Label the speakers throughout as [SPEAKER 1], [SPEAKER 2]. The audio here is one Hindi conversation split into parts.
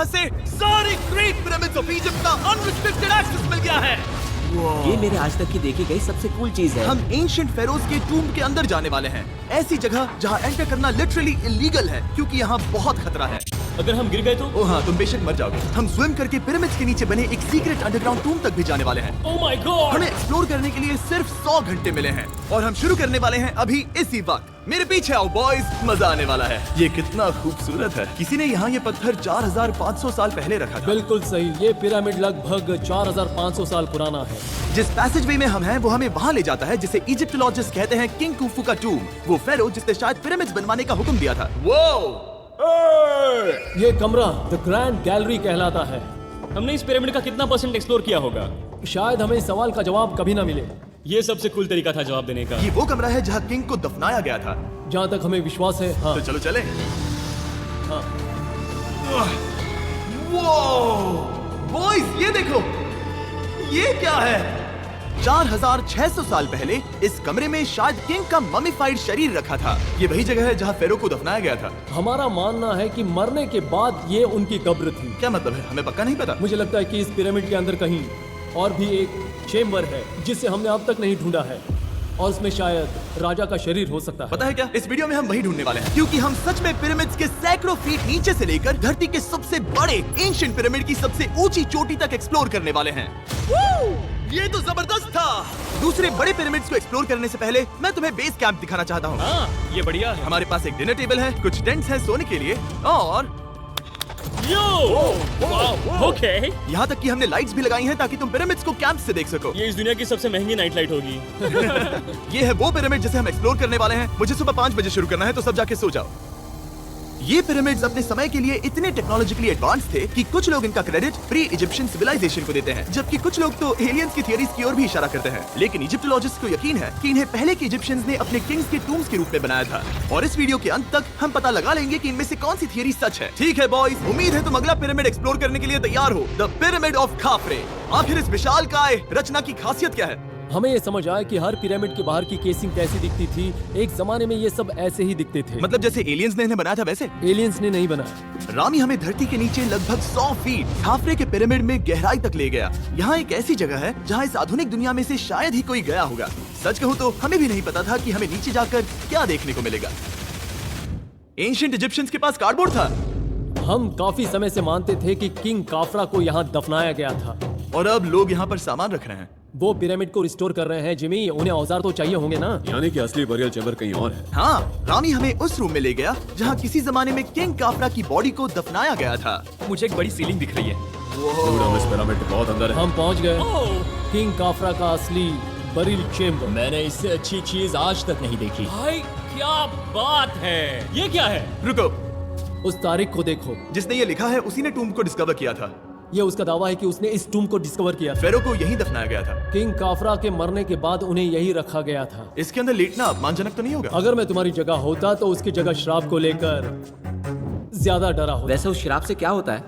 [SPEAKER 1] से सारी ग्रेट पिरामिड्स ऑफ इजिप्ट का अनरिस्ट्रिक्टेड एक्सेस मिल गया है।
[SPEAKER 2] ये मेरे आज तक की देखी गई सबसे कूल चीज है।
[SPEAKER 1] हम एंशिएंट फेरोज के टूम्ब के अंदर जाने वाले हैं, ऐसी जगह जहाँ एंटर करना लिटरली इलीगल है क्योंकि यहाँ बहुत खतरा है।
[SPEAKER 3] अगर हम गिर गए तो?
[SPEAKER 1] ओ हाँ, तुम बेशक मर जाओगे। हम स्विम करके पिरामिड्स के नीचे बने एक सीक्रेट अंडरग्राउंड टूम्ब तक भी जाने वाले हैं।
[SPEAKER 3] Oh my God!
[SPEAKER 1] हमें एक्सप्लोर करने के लिए सिर्फ 100 घंटे मिले हैं और हम शुरू करने वाले हैं अभी इसी वक्त। मेरे पीछे आओ बॉयज, मजा आने वाला है। ये कितना खूबसूरत है। किसी ने यहाँ ये पत्थर 4500 साल पहले रखा था।
[SPEAKER 4] बिल्कुल सही, ये पिरामिड लगभग 4500 साल पुराना है।
[SPEAKER 1] जिस पैसेजवे में हम हैं वो हमें वहाँ ले जाता है जिसे इजिप्टोलॉजिस्ट कहते हैं किंग कुफू का टूम, वो फेरो जिसने शायद पिरामिड्स बनवाने का हुक्म दिया था। वो
[SPEAKER 4] ये कमरा द ग्रैंड गैलरी कहलाता है।
[SPEAKER 3] हमने इस पिरामिड का कितना % एक्सप्लोर किया होगा?
[SPEAKER 4] शायद हमें इस सवाल का जवाब कभी ना मिले।
[SPEAKER 3] ये सबसे कूल तरीका था जवाब देने का।
[SPEAKER 1] ये वो कमरा है जहाँ किंग को दफनाया गया था।
[SPEAKER 4] जहाँ तक हमें विश्वास है। हाँ।
[SPEAKER 1] तो चलो चले।
[SPEAKER 4] हाँ।
[SPEAKER 1] बॉयज ये देखो, ये क्या है? 4600 साल पहले इस कमरे में शायद किंग का ममीफाइड शरीर रखा था। ये वही जगह है जहाँ फेरो को दफनाया गया था।
[SPEAKER 4] हमारा मानना है कि मरने के बाद ये उनकी कब्र थी।
[SPEAKER 1] क्या मतलब है? हमें पक्का नहीं पता।
[SPEAKER 4] मुझे लगता है कि इस पिरामिड के अंदर कहीं और भी एक चेम्बर है जिसे हमने अब तक नहीं ढूंढा है और उसमें शायद राजा का शरीर हो सकता है।
[SPEAKER 1] पता है क्या, इस वीडियो में हम वही ढूंढने वाले हैं क्योंकि हम सच में पिरामिड्स के सैकड़ों फीट नीचे से लेकर धरती के सबसे बड़े एंशिएंट पिरामिड की सबसे ऊंची चोटी तक एक्सप्लोर करने वाले हैं। ये तो जबरदस्त था। दूसरे बड़े पिरामिड्स को एक्सप्लोर करने से पहले मैं तुम्हें बेस कैंप दिखाना चाहता हूँ।
[SPEAKER 3] हाँ, ये बढ़िया है।
[SPEAKER 1] हमारे पास एक डिनर टेबल है, कुछ टेंट्स हैं सोने के लिए और
[SPEAKER 3] ओके।
[SPEAKER 1] यहाँ तक कि हमने लाइट्स भी लगाई हैं ताकि तुम पिरामिड्स को कैंप से देख सको।
[SPEAKER 3] ये इस दुनिया की सबसे महंगी नाइट लाइट होगी।
[SPEAKER 1] ये है वो पिरामिड जिसे हम एक्सप्लोर करने वाले हैं। मुझे सुबह 5 बजे शुरू करना है, तो सब जाके सो जाओ। ये पिरामिड्स अपने समय के लिए इतने टेक्नोलॉजिकली एडवांस थे कि कुछ लोग इनका क्रेडिट प्री इजिप्शियन सिविलाइजेशन को देते हैं, जबकि कुछ लोग तो एलियंस की थियरीज की ओर भी इशारा करते हैं। लेकिन इजिप्टोलॉजिस्ट को यकीन है कि इन्हें पहले के इजिप्शियंस ने अपने किंग्स के टूम्स के रूप में बनाया था। और इस वीडियो के अंत तक हम पता लगा लेंगे कि इनमें से कौन सी थियरी सच है। ठीक है बॉयज, उम्मीद है तुम अगला पिरामिड एक्सप्लोर करने के लिए तैयार हो। The pyramid of खाफरे। आखिर इस विशालकाय रचना की खासियत क्या है?
[SPEAKER 4] हमें ये समझ आया कि हर पिरामिड के बाहर की केसिंग कैसी दिखती थी। एक जमाने में ये सब ऐसे ही दिखते थे।
[SPEAKER 1] मतलब जैसे एलियंस ने इन्हें बनाया था वैसे?
[SPEAKER 4] एलियंस ने नहीं बनाया।
[SPEAKER 1] रामी हमें धरती के नीचे लगभग 100 फीट खाफरे के पिरामिड में गहराई तक ले गया। यहाँ एक ऐसी जगह है जहाँ इस आधुनिक दुनिया में से शायद ही कोई गया होगा। सच कहूँ तो हमें भी नहीं पता था कि हमें नीचे जाकर क्या देखने को मिलेगा। एंशिएंट इजिप्शियंस के पास कार्डबोर्ड था।
[SPEAKER 4] हम काफी समय से मानते थे कि किंग काफरा को यहाँ दफनाया गया था
[SPEAKER 1] और अब लोग यहाँ पर सामान रख रहे हैं।
[SPEAKER 4] वो पिरामिड को रिस्टोर कर रहे हैं। जिमी, उन्हें औजार तो चाहिए होंगे ना?
[SPEAKER 5] यानी कि असली बरियल चैम्बर कहीं और है।
[SPEAKER 1] हाँ, रामी हमें उस रूम में ले गया जहाँ किसी जमाने में किंग काफरा की बॉडी को दफनाया गया था।
[SPEAKER 3] मुझे एक बड़ी सीलिंग दिख रही है।
[SPEAKER 5] Dude, हम इस पिरामिड के बहुत अंदर है।
[SPEAKER 4] हम पहुँच गए किंग काफरा का असली बरिल चेम्बर।
[SPEAKER 6] मैंने इससे अच्छी चीज आज तक नहीं देखी।
[SPEAKER 3] भाई क्या बात है! ये क्या है?
[SPEAKER 1] रुको,
[SPEAKER 4] उस तारीख को देखो।
[SPEAKER 1] जिसने ये लिखा है उसी ने टूम्ब को डिस्कवर किया था।
[SPEAKER 4] ये उसका दावा है कि उसने इस टूम को डिस्कवर किया था।
[SPEAKER 1] फेरो को यहीं दफनाया गया था।
[SPEAKER 4] किंग काफरा के मरने के बाद उन्हें यही रखा गया था।
[SPEAKER 1] इसके अंदर लेटना अपमानजनक तो नहीं होगा?
[SPEAKER 4] अगर मैं तुम्हारी जगह होता तो उसकी जगह शराब को लेकर ज्यादा डरा होता।
[SPEAKER 2] वैसे उस शराब से क्या होता है?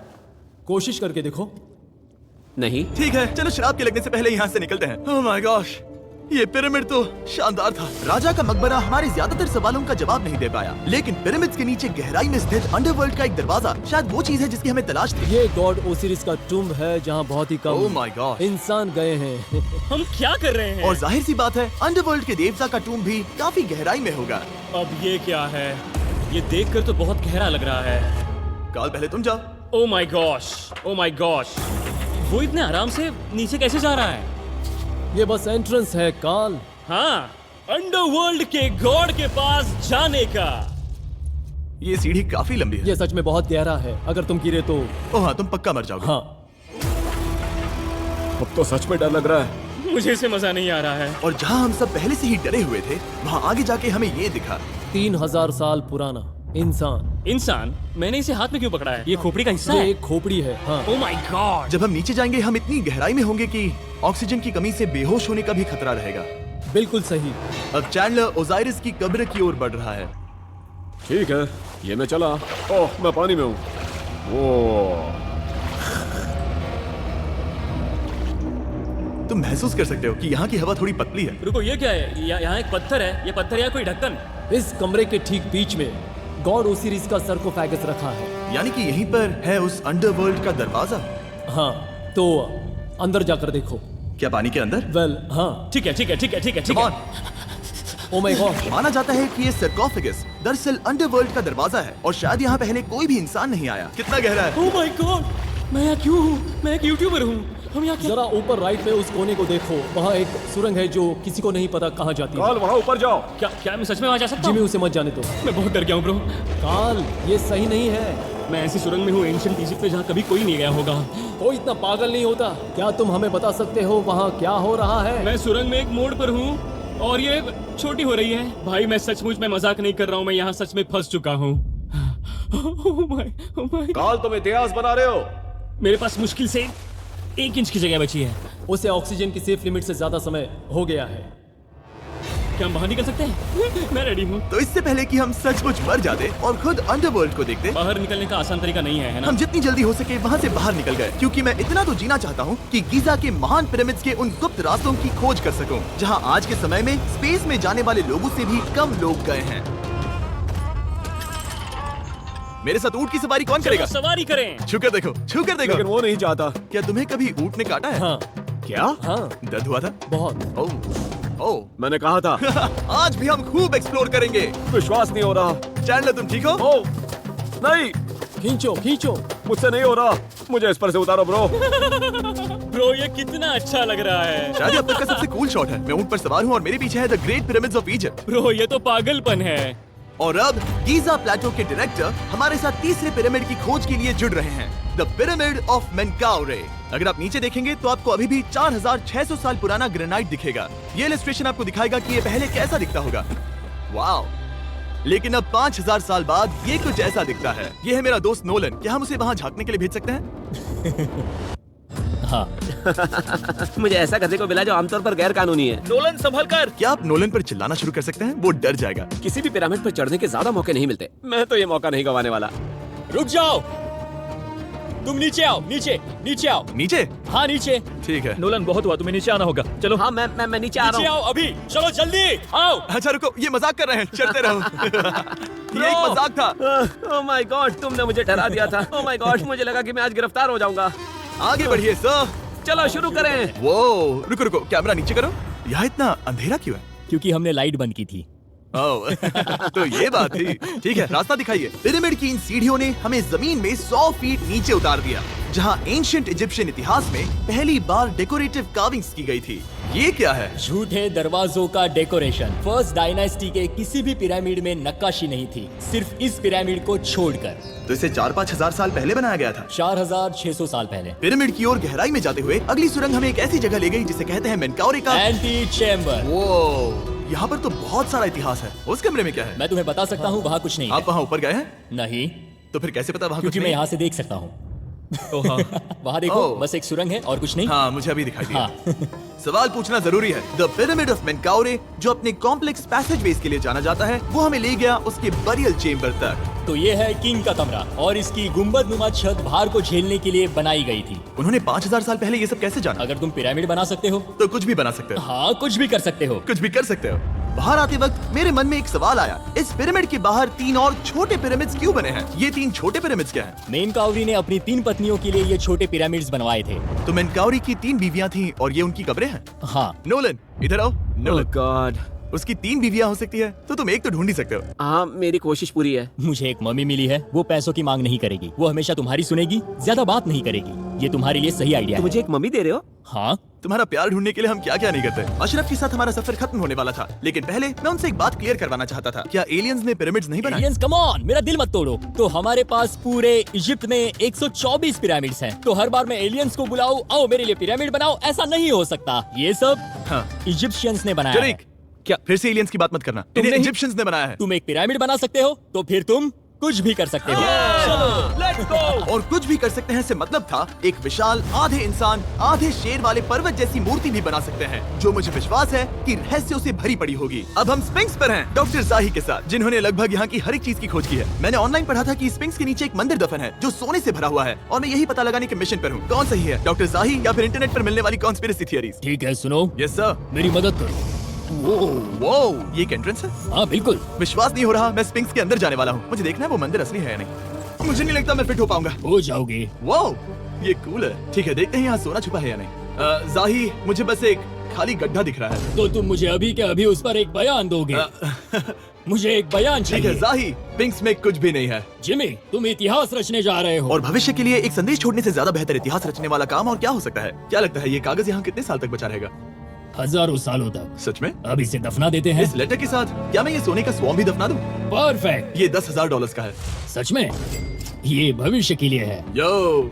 [SPEAKER 4] कोशिश करके देखो।
[SPEAKER 2] नहीं।
[SPEAKER 1] ठीक है, चलो शराब के लगने से पहले यहाँ से निकलते हैं। ओह माय गॉश, ये पिरामिड तो शानदार था। राजा का मकबरा हमारे ज्यादातर सवालों का जवाब नहीं दे पाया, लेकिन पिरामिड्स के नीचे गहराई में स्थित अंडरवर्ल्ड का एक दरवाजा शायद वो चीज है जिसकी हमें तलाश थी।
[SPEAKER 4] ये गॉड ओसिरिस का टूम्ब है जहाँ बहुत ही
[SPEAKER 1] ओह
[SPEAKER 4] कम
[SPEAKER 1] माय गॉड
[SPEAKER 4] इंसान गए हैं।
[SPEAKER 3] हम क्या कर रहे हैं?
[SPEAKER 1] और जाहिर सी बात है अंडरवर्ल्ड के देवता का टूम्ब भी काफी गहराई में होगा।
[SPEAKER 3] अब ये क्या है? ये देखकर तो बहुत गहरा लग रहा है।
[SPEAKER 1] काल, पहले तुम जाओ।
[SPEAKER 3] Oh my gosh! Oh my gosh! वो इतने आराम से नीचे कैसे जा रहा है?
[SPEAKER 4] ये बस एंट्रेंस है काल।
[SPEAKER 3] हाँ, अंडरवर्ल्ड के गॉड के पास जाने का।
[SPEAKER 1] ये सीढ़ी काफी लंबी है।
[SPEAKER 4] ये सच में बहुत गहरा है। अगर तुम गिरे तो
[SPEAKER 1] ओह हाँ, तुम पक्का मर जाओगे।
[SPEAKER 4] हाँ।
[SPEAKER 5] अब तो सच में डर लग रहा है।
[SPEAKER 3] मुझे इससे मजा नहीं आ रहा है।
[SPEAKER 1] और जहाँ हम सब पहले से ही डरे हुए थे, वहाँ आगे जाके हमें ये दिखा।
[SPEAKER 4] 3000 साल पुराना इंसान।
[SPEAKER 3] इंसान? मैंने इसे हाथ में क्यों पकड़ा है? ये खोपड़ी का हिस्सा
[SPEAKER 4] ये
[SPEAKER 3] है?
[SPEAKER 4] एक खोपड़ी है। हाँ।
[SPEAKER 3] Oh my God!
[SPEAKER 1] जब हम नीचे जाएंगे हम इतनी गहराई में होंगे कि ऑक्सीजन की कमी से बेहोश होने का भी खतरा रहेगा।
[SPEAKER 4] बिल्कुल सही।
[SPEAKER 1] अब चैंडलर ओजाइरिस की कब्र की ओर बढ़ रहा है।
[SPEAKER 5] ठीक है, ये मैं चला। ओह, मैं पानी में हूँ। ओह,
[SPEAKER 1] तुम महसूस कर सकते हो कि यहाँ की हवा थोड़ी पतली है।
[SPEAKER 3] रुको, ये क्या है? यहाँ एक पत्थर है। ये पत्थर या कोई ढक्कन?
[SPEAKER 4] इस कमरे के ठीक बीच में गॉड ओसिरिस का सरकोफेगस रखा है।
[SPEAKER 1] यानी कि यहीं पर है उस अंडरवर्ल्ड का दरवाजा।
[SPEAKER 4] हाँ, तो अंदर जाकर देखो।
[SPEAKER 1] क्या पानी के अंदर?
[SPEAKER 4] वेल, हाँ।
[SPEAKER 3] ठीक है ठीक है ठीक है ठीक है ठीक
[SPEAKER 1] Come
[SPEAKER 3] है।
[SPEAKER 1] on।
[SPEAKER 4] Oh my God.
[SPEAKER 1] माना जाता है कि ये सरकोफेगस दरअसल अंडरवर्ल्ड का दरवाजा है और शायद यहाँ पहले कोई भी इंसान नहीं आया। कितना गहरा है?
[SPEAKER 3] ओह माय गॉड, मैं यहाँ क्यों हूँ? मैं एक यूट्यूबर हूँ। हम यहाँ क्या?
[SPEAKER 4] जरा ऊपर राइट में उस कोने को देखो, वहाँ एक सुरंग है जो किसी को नहीं पता कहाँ जाती है।
[SPEAKER 5] काल वहाँ ऊपर जाओ।
[SPEAKER 3] क्या क्या मैं सच में वहाँ जा सकता
[SPEAKER 4] जिमी,
[SPEAKER 3] हूँ?
[SPEAKER 4] उसे मत जाने दो।
[SPEAKER 3] मैं बहुत डर गया हूँ ब्रो।
[SPEAKER 4] काल, ये सही नहीं है।
[SPEAKER 3] मैं ऐसी सुरंग में हूँ एंशिएंट इजिप्ट में जहाँ कभी कोई नहीं गया होगा।
[SPEAKER 4] कोई इतना पागल नहीं होता। क्या तुम हमें बता सकते हो वहाँ क्या हो रहा है?
[SPEAKER 3] मैं सुरंग में एक मोड़ पर हूँ और ये छोटी हो रही है। भाई मैं सचमुच में मजाक नहीं कर रहा हूँ, मैं यहाँ सच में फंस चुका हूँ। ओह माय
[SPEAKER 5] काल तुम इतिहास बना रहे हो।
[SPEAKER 3] मेरे पास मुश्किल से 1 इंच की जगह बची है।
[SPEAKER 4] उसे ऑक्सीजन की सेफ लिमिट से ज्यादा समय हो गया है।
[SPEAKER 3] क्या हम बाहर निकल सकते हैं? मैं रेडी हूँ।
[SPEAKER 1] तो इससे पहले कि हम सचमुच मर जाते और खुद अंडरवर्ल्ड को देखते,
[SPEAKER 3] बाहर निकलने का आसान तरीका नहीं है ना?
[SPEAKER 1] हम जितनी जल्दी हो सके वहाँ से बाहर निकल गए, क्योंकि मैं इतना तो जीना चाहता हूँ कि गीजा के महान पिरामिड्स के उन गुप्त रास्तों की खोज कर सकूं, जहाँ आज के समय में स्पेस में जाने वाले लोगों से भी कम लोग गए हैं। मेरे साथ ऊंट की सवारी कौन करेगा?
[SPEAKER 3] चलो सवारी करें।
[SPEAKER 1] छूकर देखो, छूकर
[SPEAKER 5] लेकिन
[SPEAKER 1] देखो।
[SPEAKER 5] वो नहीं चाहता।
[SPEAKER 1] क्या तुम्हें कभी ऊंट ने काटा है?
[SPEAKER 4] हाँ,
[SPEAKER 1] क्या?
[SPEAKER 4] हाँ,
[SPEAKER 1] दर्द हुआ था?
[SPEAKER 4] बहुत।
[SPEAKER 1] ओह,
[SPEAKER 5] मैंने कहा था।
[SPEAKER 1] आज भी हम खूब एक्सप्लोर करेंगे।
[SPEAKER 5] विश्वास नहीं हो रहा।
[SPEAKER 1] चैंडलर तुम ठीक हो?
[SPEAKER 5] ओ नहीं,
[SPEAKER 4] खींचो, खींचो।
[SPEAKER 5] मुझसे नहीं हो रहा। मुझे इस पर से उतारो ब्रो।
[SPEAKER 3] ब्रो ये कितना अच्छा लग रहा है।
[SPEAKER 1] शायद ये अब तक का सबसे कूल शॉट है। मैं ऊंट पर सवार हूँ और मेरे पीछे है the great pyramids of Egypt.
[SPEAKER 3] Bro ये तो पागलपन है।
[SPEAKER 1] और अब गीजा प्लेटो के डायरेक्टर हमारे साथ तीसरे पिरामिड की खोज के लिए जुड़ रहे हैं, द पिरामिड ऑफ मेनकाउरे। अगर आप नीचे देखेंगे तो आपको अभी भी 4600 साल पुराना ग्रेनाइट दिखेगा। ये इलस्ट्रेशन आपको दिखाएगा कि ये पहले कैसा दिखता होगा। वाओ! लेकिन अब 5000 साल बाद ये कुछ ऐसा दिखता है। ये है मेरा दोस्त नोलन। क्या हम उसे वहाँ झांकने के लिए भेज सकते हैं?
[SPEAKER 2] हाँ। मुझे ऐसा करने को मिला जो आमतौर पर गैर कानूनी है।
[SPEAKER 3] नोलन संभल कर।
[SPEAKER 1] क्या आप नोलन पर चिल्लाना शुरू कर सकते हैं? वो डर जाएगा।
[SPEAKER 2] किसी भी पिरामिड पर चढ़ने के ज्यादा मौके नहीं मिलते। मैं तो ये मौका नहीं गंवाने वाला।
[SPEAKER 6] रुक जाओ, तुम नीचे आओ, नीचे नीचे आओ।
[SPEAKER 1] नीचे?
[SPEAKER 6] हाँ नीचे।
[SPEAKER 1] ठीक है।
[SPEAKER 3] नोलन बहुत हुआ, तुम्हें नीचे आना होगा। चलो।
[SPEAKER 2] हाँ, मैं नीचे आ
[SPEAKER 6] नीचे
[SPEAKER 2] रहा हूँ।
[SPEAKER 6] आओ अभी, चलो जल्दी आओ।
[SPEAKER 1] अच्छा रुको, ये मजाक कर रहे हैं। चढ़ते रहो। ये एक मजाक था।
[SPEAKER 2] ओह माय गॉड, तुमने मुझे डरा दिया था। ओह माय गॉड, मुझे लगा कि मैं आज गिरफ्तार हो जाऊंगा।
[SPEAKER 1] आगे बढ़िए सर।
[SPEAKER 2] चलो शुरू करें।
[SPEAKER 1] वो रुको रुको, कैमरा नीचे करो। यहाँ इतना अंधेरा क्यों है?
[SPEAKER 6] क्योंकि हमने लाइट बंद की थी।
[SPEAKER 1] ओह, तो ये बात थी। ठीक है, रास्ता दिखाइए। पिरामिड की इन सीढ़ियों ने हमें जमीन में 100 फीट नीचे उतार दिया, जहाँ एंशिएंट इजिप्शियन इतिहास में पहली बार डेकोरेटिव कार्विंग्स की गई थी। ये क्या है?
[SPEAKER 6] झूठे दरवाजों का डेकोरेशन। फर्स्ट डायनास्टी के किसी भी पिरामिड में नक्काशी नहीं थी, सिर्फ इस पिरामिड को छोड़कर।
[SPEAKER 1] तो इसे 4-5 हजार साल पहले बनाया गया था।
[SPEAKER 6] 4600 साल पहले।
[SPEAKER 1] पिरामिड की ओर गहराई में जाते हुए अगली सुरंग हमें एक ऐसी जगह ले गई जिसे कहते हैं मेनकाउरे का
[SPEAKER 6] एंटी चैम्बर।
[SPEAKER 1] वो यहाँ पर तो बहुत सारा इतिहास है। उस कमरे में क्या है?
[SPEAKER 6] मैं तुम्हें बता सकता हूँ, वहाँ कुछ नहीं
[SPEAKER 1] आप
[SPEAKER 6] है।
[SPEAKER 1] वहाँ ऊपर गए हैं?
[SPEAKER 6] नहीं,
[SPEAKER 1] तो फिर कैसे पता वहाँ कुछ
[SPEAKER 6] क्योंकि मैं
[SPEAKER 1] नहीं?
[SPEAKER 6] यहाँ से देख सकता हूँ। वहाँ देखो,
[SPEAKER 1] ओह।
[SPEAKER 6] बस एक सुरंग है और कुछ नहीं।
[SPEAKER 1] हाँ, मुझे अभी दिखाई दिया।
[SPEAKER 6] हाँ।
[SPEAKER 1] सवाल पूछना जरूरी है। द पिरामिड ऑफ मेनकाउरे, जो अपने कॉम्प्लेक्स पैसेजवेज के लिए जाना जाता है, वो हमें ले गया उसके बरियल चेम्बर तक।
[SPEAKER 6] तो ये है किंग का कमरा और इसकी गुंबदनुमा छत भार को झेलने के लिए बनाई गई थी।
[SPEAKER 1] उन्होंने 5000 साल पहले ये सब कैसे जाना?
[SPEAKER 6] अगर तुम पिरामिड बना सकते हो
[SPEAKER 1] तो कुछ भी बना सकते हो।
[SPEAKER 6] हाँ, कुछ भी कर सकते हो।
[SPEAKER 1] कुछ भी कर सकते हो। बाहर आते वक्त मेरे मन में एक सवाल आया, इस पिरामिड के बाहर 3 और छोटे पिरामिड्स क्यों बने हैं? ये 3 छोटे पिरामिड्स क्या हैं?
[SPEAKER 6] मेनकाउरी ने अपनी 3 पत्नियों के लिए ये छोटे पिरामिड्स बनवाए थे।
[SPEAKER 1] तो मेनकाउरी की 3 बीवियां थीं और ये उनकी कब्रें हैं।
[SPEAKER 6] हाँ,
[SPEAKER 1] नोलन इधर आओ।
[SPEAKER 2] ओह
[SPEAKER 1] नोलन,
[SPEAKER 2] गॉड।
[SPEAKER 1] उसकी 3 बीवियां हो सकती है, तो तुम एक तो ढूंढ ही सकते हो।
[SPEAKER 2] हाँ, मेरी कोशिश पूरी है।
[SPEAKER 6] मुझे एक मम्मी मिली है, वो पैसों की मांग नहीं करेगी, वो हमेशा तुम्हारी सुनेगी, ज्यादा बात नहीं करेगी। ये तुम्हारे लिए सही आइडिया
[SPEAKER 2] तो
[SPEAKER 6] है।
[SPEAKER 2] मुझे एक मम्मी दे रहे हो?
[SPEAKER 6] हाँ,
[SPEAKER 1] तुम्हारा प्यार ढूंढने के लिए हम क्या क्या नहीं करते। अशरफ के साथ हमारा सफर खत्म होने वाला था, लेकिन पहले मैं उनसे एक बात क्लियर करवाना चाहता था। क्या एलियंस ने पिरामिड्स नहीं बनाए?
[SPEAKER 6] एलियंस, कम ऑन, मेरा दिल मत तोड़ो। तो हमारे पास पूरे इजिप्ट में 124 पिरामिड्स हैं। तो हर बार मैं एलियंस को बुलाऊं, आओ मेरे लिए पिरामिड बनाओ, ऐसा नहीं हो सकता। ये सब
[SPEAKER 1] हाँ।
[SPEAKER 6] इजिप्शियंस ने बनाया है।
[SPEAKER 1] जरीक, क्या फिर से एलियंस की बात मत करना।
[SPEAKER 6] तुमने
[SPEAKER 1] इन्हें
[SPEAKER 6] ही-
[SPEAKER 1] इजिप्शियंस ने बनाया है।
[SPEAKER 6] तुम एक पिरामिड बना सकते हो, तो फिर तुम कुछ भी कर सकते हो।
[SPEAKER 1] और कुछ भी कर सकते हैं से मतलब था एक विशाल आधे इंसान आधे शेर वाले पर्वत जैसी मूर्ति भी बना सकते हैं, जो मुझे विश्वास है कि रहस्यों से भरी पड़ी होगी। अब हम स्फिंक्स पर हैं, डॉक्टर जाही के साथ, जिन्होंने लगभग यहाँ की हर एक चीज की खोज की है। मैंने ऑनलाइन पढ़ा था कि स्फिंक्स के नीचे एक मंदिर दफन है जो सोने से भरा हुआ है, और मैं यही पता लगाने के मिशन पर हूँ। कौन सही है, डॉक्टर जाही या फिर इंटरनेट पर मिलने वाली कॉन्स्पिरेसी थियरीज?
[SPEAKER 6] ठीक है, सुनो,
[SPEAKER 1] यस सर।
[SPEAKER 6] मेरी मदद करो।
[SPEAKER 1] वो ये एक एंट्रेंस है?
[SPEAKER 6] हाँ बिल्कुल।
[SPEAKER 1] विश्वास नहीं हो रहा, मैं स्पिंक्स के अंदर जाने वाला हूँ। मुझे देखना है वो मंदिर असली है या नहीं। मुझे नहीं लगता मैं फिट हो पाऊंगा।
[SPEAKER 6] हो जाओगे।
[SPEAKER 1] वो ये कूल है। ठीक है, देखते हैं यहाँ सोना छुपा है या नहीं। जाही, मुझे बस एक खाली गड्ढा दिख रहा है।
[SPEAKER 6] तो तुम मुझे अभी के अभी उस पर एक बयान दोगे? मुझे एक बयान
[SPEAKER 1] ठीक है
[SPEAKER 6] चाहिए।
[SPEAKER 1] जाही, स्पिंक्स में कुछ भी नहीं है।
[SPEAKER 6] जिमी, तुम इतिहास रचने जा रहे हो।
[SPEAKER 1] और भविष्य के लिए एक संदेश छोड़ने से ज्यादा बेहतर इतिहास रचने वाला काम और क्या हो सकता है? क्या लगता है ये कागज यहाँ कितने साल तक बचा रहेगा?
[SPEAKER 6] हजारों सालों तक।
[SPEAKER 1] सच में?
[SPEAKER 6] अब इसे दफना देते हैं।
[SPEAKER 1] इस लेटर के साथ क्या मैं ये सोने का स्वॉर्म भी दफना दूं?
[SPEAKER 6] परफेक्ट।
[SPEAKER 1] ये $10,000 का है।
[SPEAKER 6] सच में? ये भविष्य के लिए है।
[SPEAKER 1] यो,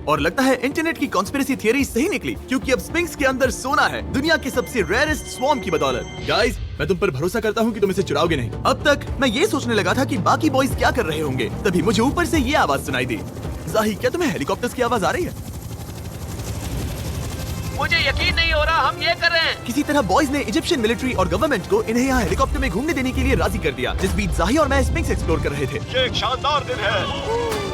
[SPEAKER 1] और लगता है इंटरनेट की कॉन्स्पिरेसी थियरी सही निकली, क्योंकि अब स्पिंक्स के अंदर सोना है, दुनिया के सबसे रेयरेस्ट स्वॉर्म की बदौलत। गाइस, मैं तुम पर भरोसा करता हूँ कि तुम इसे चुराओगे नहीं। अब तक मैं ये सोचने लगा था कि बाकी बॉयज क्या कर रहे होंगे, तभी मुझे ऊपर से ये आवाज सुनाई दी। जाही, क्या तुम्हें हेलीकॉप्टर्स की आवाज आ रही है?
[SPEAKER 2] मुझे यकीन नहीं हो रहा हम ये कर रहे हैं।
[SPEAKER 1] किसी तरह बॉयज ने इजिप्शियन मिलिट्री और गवर्नमेंट को इन्हें यहाँ हेलीकॉप्टर में घूमने देने के लिए राजी कर दिया, जिस बीच जाही और मैं स्पिंक्स एक्सप्लोर कर रहे थे।
[SPEAKER 5] ये एक शानदार दिन है।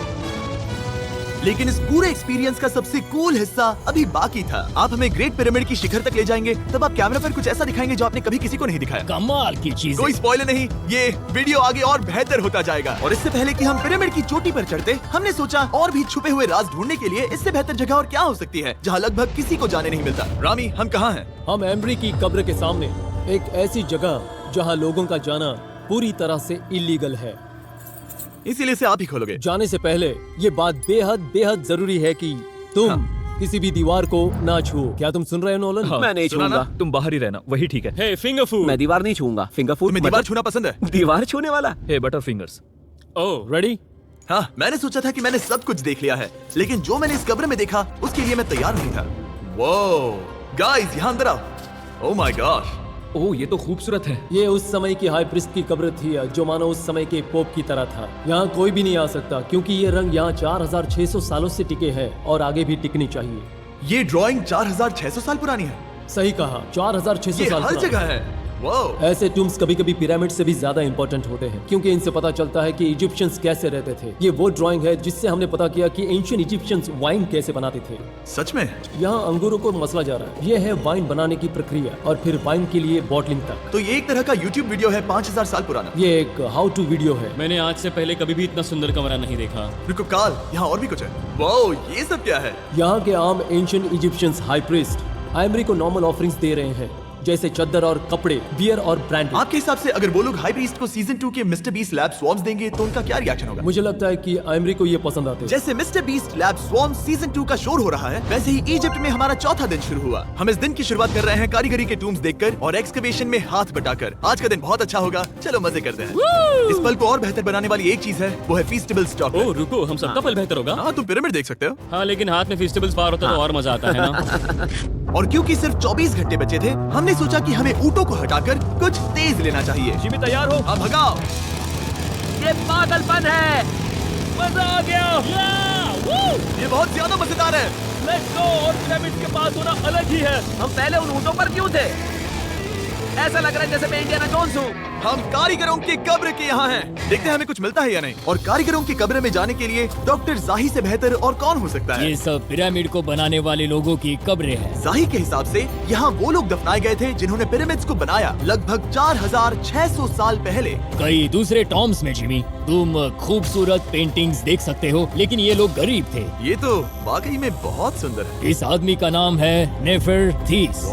[SPEAKER 1] लेकिन इस पूरे एक्सपीरियंस का सबसे कूल हिस्सा अभी बाकी था। आप हमें ग्रेट पिरामिड की शिखर तक ले जाएंगे, तब आप कैमरा पर कुछ ऐसा दिखाएंगे जो आपने कभी किसी को नहीं दिखाया।
[SPEAKER 6] कमाल की चीज।
[SPEAKER 1] कोई स्पॉइलर नहीं, ये वीडियो आगे और बेहतर होता जाएगा। और इससे पहले कि हम पिरामिड की चोटी पर चढ़ते, हमने सोचा और भी छुपे हुए राज ढूंढने के लिए इससे बेहतर जगह और क्या हो सकती है, जहाँ लगभग किसी को जाने नहीं मिलता। रामी, हम कहाँ हैं?
[SPEAKER 4] हम एम्ब्री की कब्र के सामने, एक ऐसी जगह जहां लोगों का जाना पूरी तरह से इलीगल है।
[SPEAKER 1] इसीलिए इसे आप ही खोलोगे।
[SPEAKER 4] जाने से पहले ये बात बेहद बेहद जरूरी है कि तुम किसी भी दीवार को ना छुओ। क्या तुम सुन रहे हो नोलन?
[SPEAKER 2] मैं नहीं
[SPEAKER 1] सुना ना?
[SPEAKER 2] छूंगा।
[SPEAKER 7] तुम बाहर ही रहना, वही ठीक है।
[SPEAKER 3] हे फिंगर फूड।
[SPEAKER 2] मैं दीवार नहीं छूंगा। फिंगर फूड
[SPEAKER 1] तुम्हें दीवार छूना पसंद है?
[SPEAKER 2] दीवार छूने वाला?
[SPEAKER 7] हे बटर फिंगर्स।
[SPEAKER 3] ओह,
[SPEAKER 4] रेडी?
[SPEAKER 1] हाँ, मैंने सोचा था कि मैंने सब कुछ देख लिया है, लेकिन जो मैंने इस कब्र में देखा उसके लिए मैं तैयार नहीं था। वो गाइस, यहाँ अंदर आओ। ओह माय गॉश,
[SPEAKER 7] ओह, ये तो खूबसूरत है।
[SPEAKER 4] ये उस समय की हाई प्रिस्ट की कब्र थी, जो मानो उस समय के पोप की तरह था। यहाँ कोई भी नहीं आ सकता, क्योंकि ये रंग यहाँ 4600 सालों से टिके हैं और आगे भी टिकनी चाहिए।
[SPEAKER 1] ये ड्राइंग 4600 साल पुरानी है।
[SPEAKER 4] सही कहा, 4600
[SPEAKER 1] ये
[SPEAKER 4] साल
[SPEAKER 1] हर
[SPEAKER 4] पुरानी।
[SPEAKER 1] जगह है। वाओ,
[SPEAKER 4] ऐसे टूम्स कभी कभी पिरामिड से भी ज्यादा इंपॉर्टेंट होते हैं, क्योंकि इनसे पता चलता है कि इजिप्शियंस कैसे रहते थे। ये वो ड्राइंग है जिससे हमने पता किया कि एंशिएंट इजिप्शियंस वाइन कैसे बनाते थे।
[SPEAKER 1] सच में?
[SPEAKER 4] यहाँ अंगूरों को मसला जा रहा है। ये है वाइन बनाने की प्रक्रिया और फिर वाइन के लिए बॉटलिंग तक।
[SPEAKER 1] तो ये एक तरह का YouTube वीडियो है 5000 साल पुराना।
[SPEAKER 4] ये एक हाउ टू वीडियो है।
[SPEAKER 3] मैंने आज से पहले कभी भी इतना सुंदर कमरा नहीं देखा।
[SPEAKER 1] रुको काल, यहाँ और भी कुछ है। वाओ, ये सब क्या है?
[SPEAKER 4] यहाँ के आम ancient Egyptians high priest Embry को नॉर्मल ऑफरिंग्स दे रहे हैं, जैसे चद्दर और कपड़े, बियर और ब्रांडी।
[SPEAKER 1] आपके हिसाब से अगर वो लोग हाई प्रीस्ट को सीजन 2 के मिस्टर बीस्ट लैब स्वॉर्म्स देंगे तो उनका क्या रिएक्शन होगा?
[SPEAKER 4] मुझे लगता है कि एम्ब्री को ये पसंद आते हैं।
[SPEAKER 1] जैसे मिस्टर बीस्ट लैब स्वॉर्म्स सीजन 2 का शोर हो रहा है, वैसे ही इजिप्ट में हमारा चौथा दिन शुरू हुआ। हम इस दिन की शुरुआत कर रहे हैं कारीगरी के टूम्स देखकर और एक्सकवेशन में हाथ बटाकर। आज का दिन बहुत अच्छा होगा, चलो मजे करते हैं। इस पल को और बेहतर बनाने वाली एक चीज है, वो है फीस्टेबल स्टॉक।
[SPEAKER 3] ओह रुको, हम सबका पल बेहतर होगा।
[SPEAKER 1] हाँ, तुम पिरामिड देख सकते हो।
[SPEAKER 3] हाँ, लेकिन हाथ में फेस्टिवल्स बार होता तो और मजा आता है ना।
[SPEAKER 1] और क्योंकि सिर्फ 24 घंटे बचे थे, हमने सोचा कि हमें ऊँटों को हटाकर कुछ तेज लेना चाहिए।
[SPEAKER 7] जिमी तैयार हो?
[SPEAKER 1] अब भगाओ।
[SPEAKER 2] ये पागलपन है।
[SPEAKER 6] मजा आ गया।
[SPEAKER 1] ये बहुत ज्यादा मजेदार है।
[SPEAKER 6] Let's go. और पिरामिड के पास होना अलग ही है।
[SPEAKER 2] हम पहले उन ऊँटों पर क्यों थे? ऐसा लग रहा है जैसे मैं इंडियाना जोन्स हूँ।
[SPEAKER 1] हम कारीगरों की कब्र के यहाँ हैं। देखते हैं हमें कुछ मिलता है या नहीं। और कारीगरों की कब्र में जाने के लिए डॉक्टर जाही से बेहतर और कौन हो सकता है?
[SPEAKER 6] ये सब पिरामिड को बनाने वाले लोगों की कब्रें हैं।
[SPEAKER 1] जाही के हिसाब से यहाँ वो लोग दफनाए गए थे जिन्होंने पिरामिड्स को बनाया लगभग 4600 साल पहले।
[SPEAKER 6] कई दूसरे टॉम्स में जिमी, तुम खूबसूरत पेंटिंग्स देख सकते हो, लेकिन ये लोग गरीब थे।
[SPEAKER 1] ये तो वाकई में बहुत सुंदर है।
[SPEAKER 6] इस आदमी का नाम है नेफरथीस।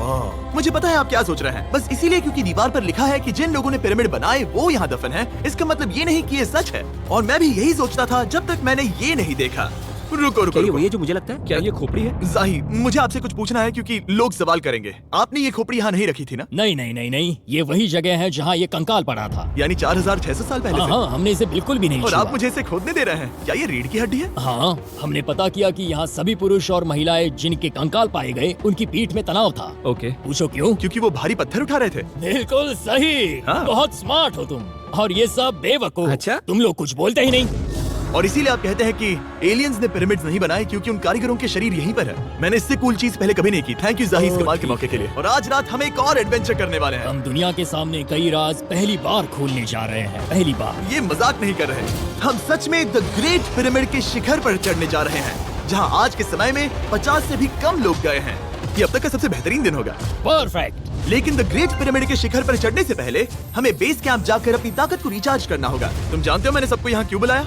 [SPEAKER 1] मुझे पता है आप क्या सोच रहे हैं, बस इसीलिए क्योंकि दीवार पर लिखा है कि जिन लोगों ने पिरामिड बनाए वो यहाँ दफन है, इसका मतलब ये नहीं कि ये सच है। और मैं भी यही सोचता था जब तक मैंने ये नहीं देखा। रुको रुको
[SPEAKER 2] क्या ये
[SPEAKER 1] रुको।
[SPEAKER 2] वही है जो मुझे लगता है?
[SPEAKER 7] क्या ये खोपड़ी है?
[SPEAKER 1] जाही, मुझे आपसे कुछ पूछना है क्योंकि लोग सवाल करेंगे। आपने ये खोपड़ी यहाँ नहीं रखी थी ना?
[SPEAKER 6] नहीं नहीं नहीं नहीं, ये वही जगह है जहाँ ये कंकाल पड़ा था।
[SPEAKER 1] यानी 4600 साल पहले
[SPEAKER 6] हाँ
[SPEAKER 1] से?
[SPEAKER 6] हाँ, हमने इसे बिल्कुल भी नहीं
[SPEAKER 1] और
[SPEAKER 6] छुआ।
[SPEAKER 1] आप मुझे इसे खोदने दे रहे हैं? क्या ये रीढ़ की हड्डी है?
[SPEAKER 6] हाँ, हमने पता किया कि यहाँ सभी पुरुष और महिलाएं जिनके कंकाल पाए गए, उनकी पीठ में तनाव था।
[SPEAKER 7] ओके।
[SPEAKER 6] पूछो क्यों?
[SPEAKER 1] क्योंकि वो भारी पत्थर उठा रहे थे।
[SPEAKER 6] बिल्कुल सही।
[SPEAKER 1] हाँ।
[SPEAKER 6] बहुत स्मार्ट हो तुम। और ये सब बेवकूफ।
[SPEAKER 2] अच्छा।
[SPEAKER 6] तुम लोग कुछ बोलते ही नहीं।
[SPEAKER 1] और इसीलिए आप कहते हैं कि एलियंस ने पिरामिड्स नहीं बनाए क्योंकि उन कारीगरों के शरीर यहीं पर है। मैंने इससे कूल चीज पहले कभी नहीं की। थैंक यू जाही इस कमाल के मौके के लिए। और आज रात हम एक और एडवेंचर करने वाले हैं।
[SPEAKER 6] हम दुनिया के सामने कई राज पहली बार खोलने जा रहे हैं। पहली बार।
[SPEAKER 1] ये मजाक नहीं कर रहे। हम सच में द ग्रेट पिरामिड के शिखर पर चढ़ने जा रहे हैं, जहाँ आज के समय में 50 से भी कम लोग गए हैं। ये अब तक का सबसे बेहतरीन दिन होगा।
[SPEAKER 6] परफेक्ट।
[SPEAKER 1] लेकिन द ग्रेट पिरामिड के शिखर पर चढ़ने से पहले हमें बेस कैंप जाकर अपनी ताकत को रिचार्ज करना होगा। तुम जानते हो मैंने सबको यहाँ क्यों बुलाया?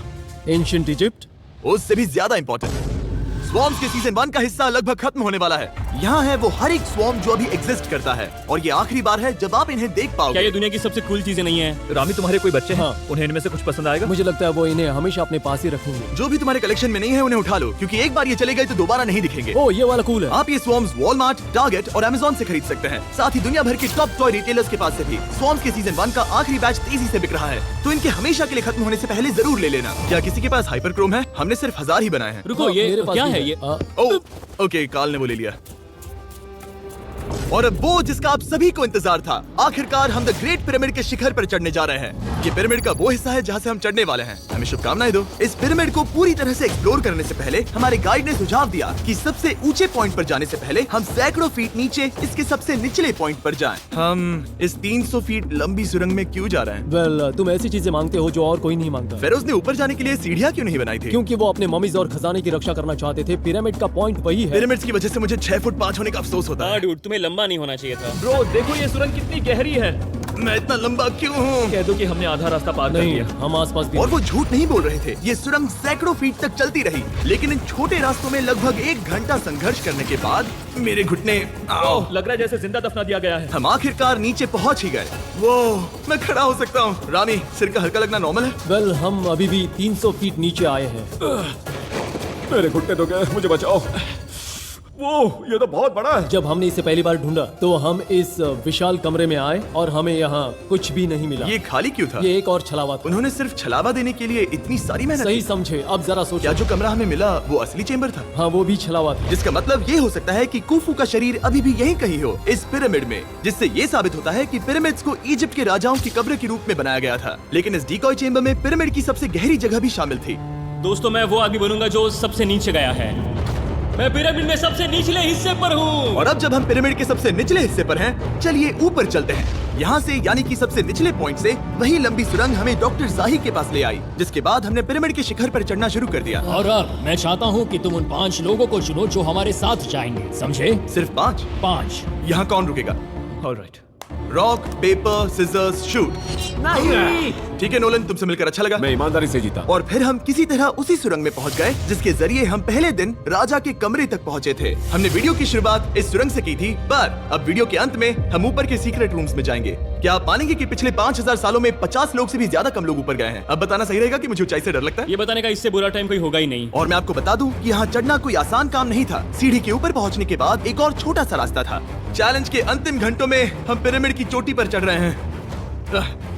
[SPEAKER 4] Ancient Egypt.
[SPEAKER 1] उससे भी ज्यादा इंपॉर्टेंट, स्वॉर्म्स के सीजन 1 का हिस्सा लगभग खत्म होने वाला है। यहाँ है वो हर एक स्वॉर्म जो अभी एग्जिस्ट करता है, और ये आखिरी बार है जब आप इन्हें देख
[SPEAKER 3] क्या
[SPEAKER 1] पाओगे।
[SPEAKER 3] ये दुनिया की सबसे कूल चीजें नहीं है?
[SPEAKER 7] रामी, तुम्हारे कोई बच्चे हैं?
[SPEAKER 4] हाँ।
[SPEAKER 7] उन्हें इनमें से कुछ पसंद आएगा?
[SPEAKER 4] मुझे लगता है वो इन्हें हमेशा अपने पास ही रखेंगे।
[SPEAKER 1] जो भी तुम्हारे कलेक्शन में नहीं है उन्हें उठा लो, क्योंकि एक बार ये चले गए तो दोबारा नहीं दिखेंगे।
[SPEAKER 4] ओ, ये वाला कूल है।
[SPEAKER 1] आप ये स्वॉर्म्स वॉलमार्ट, टारगेट और अमेज़न से खरीद सकते हैं। साथ ही दुनिया भर के टॉप टॉय रिटेलर्स के पास से भी। स्वॉर्म्स के सीजन 1 का आखिरी बैच तेजी से बिक रहा है, तो इनके हमेशा के लिए खत्म होने से पहले जरूर ले लेना। क्या किसी के पास हाइपर क्रोम है? हमने सिर्फ 1000 ही बनाए हैं।
[SPEAKER 3] रुको, ये
[SPEAKER 4] मेरे पास
[SPEAKER 3] क्या
[SPEAKER 4] भी
[SPEAKER 3] है ये?
[SPEAKER 1] ओके, काल ने वो ले लिया। और अब वो जिसका आप सभी को इंतजार था, आखिरकार हम द ग्रेट पिरामिड के शिखर पर चढ़ने जा रहे हैं। ये पिरामिड का वो हिस्सा है जहाँ से हम चढ़ने वाले हैं। हमें शुभकामनाएं दो। इस पिरामिड को पूरी तरह से एक्सप्लोर करने से पहले हमारे गाइड ने सुझाव दिया कि सबसे ऊंचे पॉइंट पर जाने से पहले हम सैकड़ों फीट नीचे इसके सबसे निचले पॉइंट पर जाएं। हम इस 300 फीट लंबी सुरंग में क्यों जा रहे हैं?
[SPEAKER 4] वेल, तुम ऐसी चीजें मांगते हो जो और कोई नहीं मांगता।
[SPEAKER 1] फेरोज ने ऊपर जाने के लिए सीढ़ियाँ क्यों नहीं बनाई थी?
[SPEAKER 4] क्योंकि वो अपने मम्मीज और खजाने की रक्षा करना चाहते थे। पिरामिड का पॉइंट वही है।
[SPEAKER 1] पिरामिड्स की वजह से मुझे 6 फुट 5 होने का अफसोस होता
[SPEAKER 3] हाँ
[SPEAKER 1] है।
[SPEAKER 3] डूड, तुम्हें लंबा नहीं होना चाहिए था।
[SPEAKER 7] ब्रो, देखो ये सुरंग कितनी गहरी है।
[SPEAKER 1] मैं इतना लंबा क्यों हूँ?
[SPEAKER 7] कह दो कि हमने आधा रास्ता पार कर
[SPEAKER 4] नहीं,
[SPEAKER 7] लिया।
[SPEAKER 4] हम आसपास भी
[SPEAKER 1] और वो झूठ नहीं बोल रहे थे। ये सुरंग सैकड़ों फीट तक चलती रही, लेकिन इन छोटे रास्तों में लगभग 1 घंटा संघर्ष करने के बाद मेरे घुटने
[SPEAKER 7] ओह, लग रहा है जैसे जिंदा दफना दिया गया है।
[SPEAKER 1] हम आखिरकार नीचे पहुंच ही गए। वो मैं खड़ा हो सकता हूँ। रामी, सिर का हल्का लगना नॉर्मल है?
[SPEAKER 4] वेल, हम अभी भी 300 फीट नीचे आए हैं।
[SPEAKER 5] मेरे घुटने तो गए, मुझे बचाओ। वो ये तो बहुत बड़ा है।
[SPEAKER 4] जब हमने इसे पहली बार ढूंढा तो हम इस विशाल कमरे में आए और हमें यहाँ कुछ भी नहीं मिला।
[SPEAKER 1] ये खाली क्यों था?
[SPEAKER 4] ये एक और छलावा था।
[SPEAKER 1] उन्होंने सिर्फ छलावा देने के लिए इतनी सारी मेहनत
[SPEAKER 4] सही
[SPEAKER 1] की।
[SPEAKER 4] समझे। अब जरा
[SPEAKER 1] क्या
[SPEAKER 4] सोचो।
[SPEAKER 1] जो कमरा हमें मिला वो असली चेंबर था?
[SPEAKER 4] हाँ, वो भी छलावा था।
[SPEAKER 1] जिसका मतलब ये हो सकता है कि कुफू का शरीर अभी भी यहीं कहीं हो, इस पिरामिड में, जिससे ये साबित होता है कि पिरामिड्स को इजिप्ट के राजाओं की कब्र के रूप में बनाया गया था। लेकिन इस डिकॉय चेंबर में पिरामिड की सबसे गहरी जगह भी शामिल थी।
[SPEAKER 3] दोस्तों, मैं वो आदमी बनूंगा जो सबसे नीचे गया है। मैं पिरामिड में सबसे निचले हिस्से पर हूँ।
[SPEAKER 1] और अब जब हम पिरामिड के सबसे निचले हिस्से पर हैं, चलिए ऊपर चलते हैं। यहाँ से, यानी कि सबसे निचले पॉइंट से, वही लंबी सुरंग हमें डॉक्टर जाही के पास ले आई, जिसके बाद हमने पिरामिड के शिखर पर चढ़ना शुरू कर दिया।
[SPEAKER 6] और अब मैं चाहता हूँ कि तुम उन 5 लोगों को चुनो जो हमारे साथ जाएंगे, समझे?
[SPEAKER 1] सिर्फ 5?
[SPEAKER 6] 5।
[SPEAKER 1] यहाँ कौन रुकेगा?
[SPEAKER 7] Alright.
[SPEAKER 1] Rock, paper, scissors, shoot. ठीक है नोलन, तुमसे मिलकर अच्छा लगा।
[SPEAKER 5] मैं ईमानदारी से जीता।
[SPEAKER 1] और फिर हम किसी तरह उसी सुरंग में पहुंच गए जिसके जरिए हम पहले दिन राजा के कमरे तक पहुंचे थे। हमने वीडियो की शुरुआत इस सुरंग से की थी, पर अब वीडियो के अंत में हम ऊपर के सीक्रेट रूम्स में जाएंगे। क्या आप मानेंगे कि पिछले 5000 सालों में 50 लोग से भी ज्यादा कम लोग ऊपर गए हैं? अब बताना सही रहेगा कि मुझे ऊंचाई से डर लगता है।
[SPEAKER 3] ये बताने का इससे बुरा टाइम कोई होगा ही नहीं।
[SPEAKER 1] और मैं आपको बता दूं कि यहाँ चढ़ना कोई आसान काम नहीं था। सीढ़ी के ऊपर पहुंचने के बाद एक और छोटा सा रास्ता था। चैलेंज के अंतिम घंटों में हम पिरामिड की चोटी पर चढ़ रहे हैं।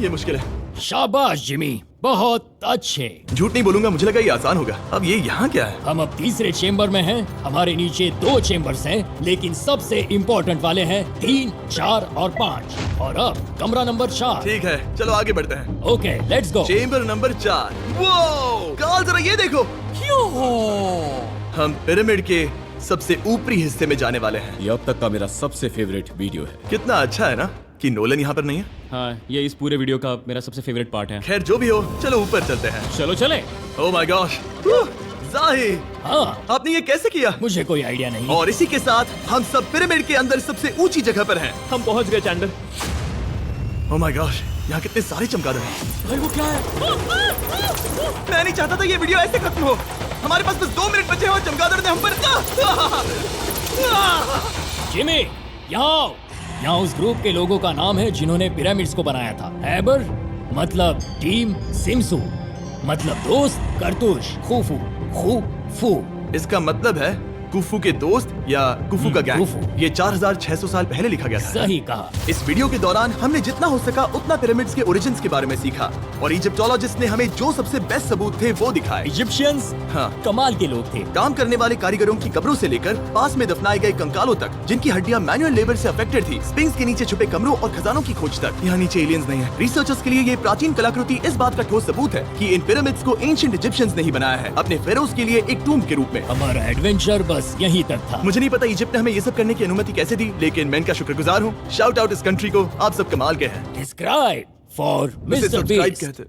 [SPEAKER 1] ये मुश्किल है।
[SPEAKER 6] शाबाश जिमी, बहुत अच्छे।
[SPEAKER 1] झूठ नहीं बोलूंगा, मुझे लगा ये आसान होगा। अब ये यहाँ क्या है?
[SPEAKER 6] हम अब तीसरे चेम्बर में हैं। हमारे नीचे 2 चेम्बर्स हैं, लेकिन सबसे इम्पोर्टेंट वाले हैं 3, 4 और 5। और अब कमरा नंबर 4।
[SPEAKER 1] ठीक है, चलो आगे बढ़ते हैं।
[SPEAKER 6] Okay, let's go.
[SPEAKER 1] Chamber number 4। वो काल, जरा ये देखो। हम पिरामिड के सबसे ऊपरी हिस्से में जाने वाले हैं।
[SPEAKER 5] ये अब तक का मेरा सबसे फेवरेट वीडियो है।
[SPEAKER 1] कितना अच्छा है ना कि नोलन यहाँ पर नहीं है।
[SPEAKER 3] हाँ, ये इस पूरे वीडियो का मेरा सबसे फेवरेट पार्ट है।
[SPEAKER 1] खैर जो भी हो, चलो ऊपर चलते हैं।
[SPEAKER 3] चलो चले।
[SPEAKER 1] ओह माय गॉश, जाही,
[SPEAKER 6] हाँ,
[SPEAKER 1] आपने ये कैसे किया?
[SPEAKER 6] मुझे कोई आइडिया नहीं।
[SPEAKER 1] और इसी के साथ हम सब पिरामिड के अंदर सबसे ऊंची जगह पर हैं।
[SPEAKER 7] हम पहुंच गए चैंडलर।
[SPEAKER 1] ओह माय गॉश, यहाँ कितने सारे चमगादड़ हैं।
[SPEAKER 6] भाई वो क्या है?
[SPEAKER 1] मैं नहीं चाहता था ये वीडियो ऐसे खत्म हो। हमारे पास बस 2 मिनट बचे हैं और चमगादड़ ने हम पर
[SPEAKER 6] जिमी, यहाँ यहाँ उस ग्रुप के लोगों का नाम है जिन्होंने पिरामिड्स को बनाया था। हैबर मतलब टीम, सिमसू मतलब दोस्त, करतुश, खुफू, खुफू।
[SPEAKER 1] इसका मतलब है कुफू के दोस्त या कुफू का गैंग।
[SPEAKER 6] कुफू।
[SPEAKER 1] ये 4600 साल पहले लिखा गया था।
[SPEAKER 6] सही कहा।
[SPEAKER 1] इस वीडियो के दौरान हमने जितना हो सका उतना पिरामिड्स के ओरिजिन्स के बारे में सीखा, और इजिप्टोलॉजिस्ट ने हमें जो सबसे बेस्ट सबूत थे वो दिखाए।
[SPEAKER 6] इजिप्शियंस
[SPEAKER 1] हाँ।
[SPEAKER 6] कमाल के लोग थे।
[SPEAKER 1] काम करने वाले कारीगरों की कब्रों से लेकर पास में दफनाए गए कंकालों तक, जिनकी हड्डियां मैनुअल लेबर से अफेक्टेड थी, स्पिंक्स के नीचे छुपे कमरों और खजानों की खोज तक। यहाँ नीचे एलियंस नहीं है। रिसर्चर्स के लिए ये प्राचीन कलाकृति इस बात का ठोस सबूत है कि इन पिरामिड्स को एंशिएंट इजिप्शियंस ने ही बनाया है, अपने फेरोज के लिए एक टूम्ब के रूप में।
[SPEAKER 6] हमारा एडवेंचर बस यहीं तक था।
[SPEAKER 1] मुझे नहीं पता इजिप्ट ने हमें ये सब करने की अनुमति कैसे दी, लेकिन मैं इनका शुक्रगुजार हूँ। शाउट आउट इस कंट्री को, आप सब कमाल के हैं।
[SPEAKER 6] डिस्क्राइब फॉर
[SPEAKER 1] उसे
[SPEAKER 6] मिस्टर
[SPEAKER 1] सब्सक्राइब
[SPEAKER 6] बीस्ट।
[SPEAKER 1] कहते